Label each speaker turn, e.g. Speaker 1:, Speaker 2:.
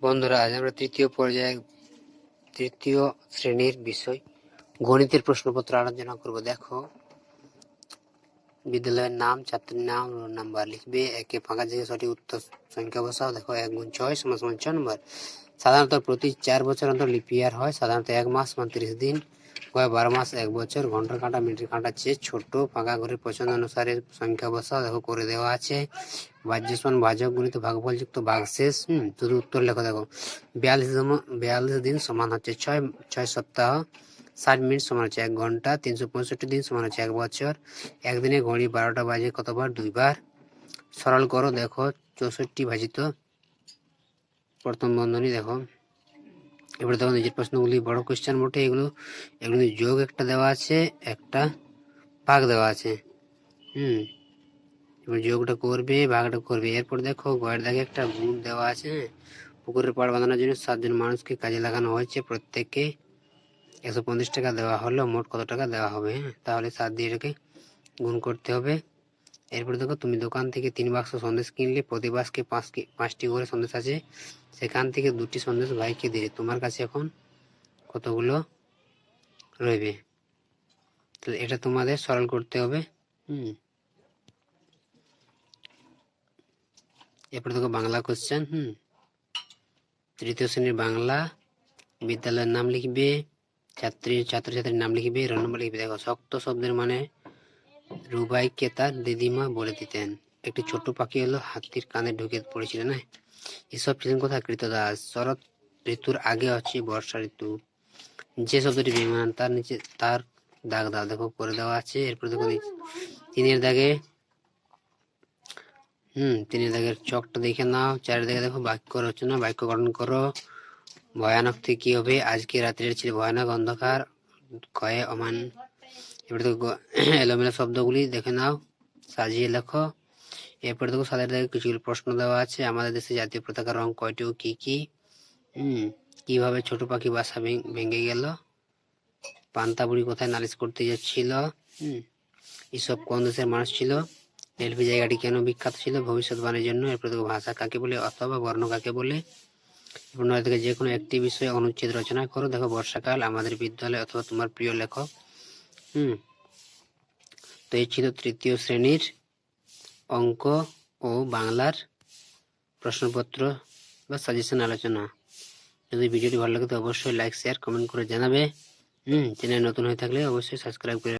Speaker 1: বন্ধুরা, আজ আমরা তৃতীয় শ্রেণীর বিষয় গণিতের প্রশ্নপত্র আলোচনা করব। দেখো, বিদ্যালয়ের নাম, ছাত্রের নাম, রোল নাম্বার লিখবে। একে ফাঁকা জায়গায় সঠিক উত্তর সংখ্যা বসাও। দেখো, 1 গুণ 6 = 6 নম্বর। সাধারণত প্রতি 4 বছর অন্তর লিপ ইয়ার হয়। সাধারণত 1 মাস 30 দিন হয়, 12 মাস 1 বছর। ঘন্টার কাঁটা মিনিটের কাঁটার চেয়ে ছোট। ফাঁকা ঘরের পছন্দ অনুসারে সংখ্যা বসাও। দেখো, করে দেওয়া আছে। ভাজ্যসমান, ভাজক, গুণিত, ভাগফলযুক্ত, ভাগশেষ। শুধু উত্তর লেখো। দেখো, 42 দিন সমান হচ্ছে 6 সপ্তাহ, 60 মিনিট সমান হচ্ছে 1 ঘন্টা, 365 দিন সমান হচ্ছে 1 বছর। একদিনে ঘড়ি 12টা বাজে কতবার? 2 বার। সরল করো। দেখো, 64 ভাজিত প্রথম বন্ধনী। দেখো, এবারে দেখো, নিজের প্রশ্নগুলি বড় কোয়েশ্চেন বটে। এগুলো যোগ একটা দেওয়া আছে, একটা ভাগ দেওয়া আছে। এবার যোগটা করবে, ভাগটা করবে। এরপর দেখো, গয়ের দাগে একটা গুণ দেওয়া আছে। পুকুরের পাড় বাঁধানোর জন্য 7 জন মানুষকে কাজে লাগানো হয়েছে। প্রত্যেককে 150 টাকা দেওয়া হলো। মোট কত টাকা দেওয়া হবে? তাহলে 7 দিয়ে এটাকে গুণ করতে হবে। এরপর দেখো, তুমি দোকান থেকে 3 বাক্স সন্দেশ কিনলে। প্রতি বাক্সে 5টি করে সন্দেশ আছে। সেখান থেকে 2টি সন্দেশ ভাইকে দিলে। তোমার কাছে এখন কতগুলো রইবে? তাহলে এটা তোমাদের সরল করতে হবে। এরপর দেখো, বাংলা কোশ্চেন। তৃতীয় শ্রেণীর বাংলা। বিদ্যালয়ের নাম লিখবে, ছাত্রছাত্রীর নাম লিখবে, রোল নম্বর লিখবে। দেখো, শক্ত শব্দের মানে রুবাইকে তার দিদিমা বলে দিতেন। একটি ছোট পাখি হলো হাতির কানে ঢুকে পড়েছিল না। এসব ছিলেন কোথায়? কৃতদাস। শরৎ ঋতুর আগে হচ্ছে বর্ষা ঋতু। যে শব্দটি বেমান, তার নিচে তার দাগ দাও। দেখো, করে দেওয়া আছে। এরপর দেখো, তিনের দাগের চকটা দেখে নাও। 4 দাগে দেখো, বাক্য রচনা, বাক্য গঠন করো। ভয়ানক থেকে কি হবে? আজকে রাত্রির ছিল ভয়ানক অন্ধকার। কয়ে অমান। এবার দেখো, এলোমেলো শব্দগুলি দেখে নাও, সাজিয়ে লেখো। এরপর দেখো, সাদের দাগে কিছুগুলো প্রশ্ন দেওয়া আছে। আমাদের দেশে জাতীয় পতাকার রং কয়টি ও কি কি? কিভাবে ছোট পাখি বাসা ভেঙে গেল? পান্তা বুড়ি কোথায় নালিশ করতে যাচ্ছিল? এসব কোন দেশের মানুষ ছিল? ডেলফি জায়গাটি কেন বিখ্যাত ছিল? ভবিষ্যৎবাণীর জন্য। এরপর দেখো, ভাষা কাকে বলে অথবা বর্ণ কাকে বলে? নয় থেকে যে কোনো একটি বিষয়ে অনুচ্ছেদ রচনা করো। দেখো, বর্ষাকাল, আমাদের বিদ্যালয়, অথবা তোমার প্রিয় লেখক। তো এই ছিল তৃতীয় শ্রেণীর অঙ্ক ও বাংলার প্রশ্নপত্র বা সাজেশন আলোচনা। যদি ভিডিওটি ভালো লাগে তো অবশ্যই লাইক, শেয়ার, কমেন্ট করে জানাবে। চ্যানেল নতুন হয়ে থাকলে অবশ্যই সাবস্ক্রাইব করে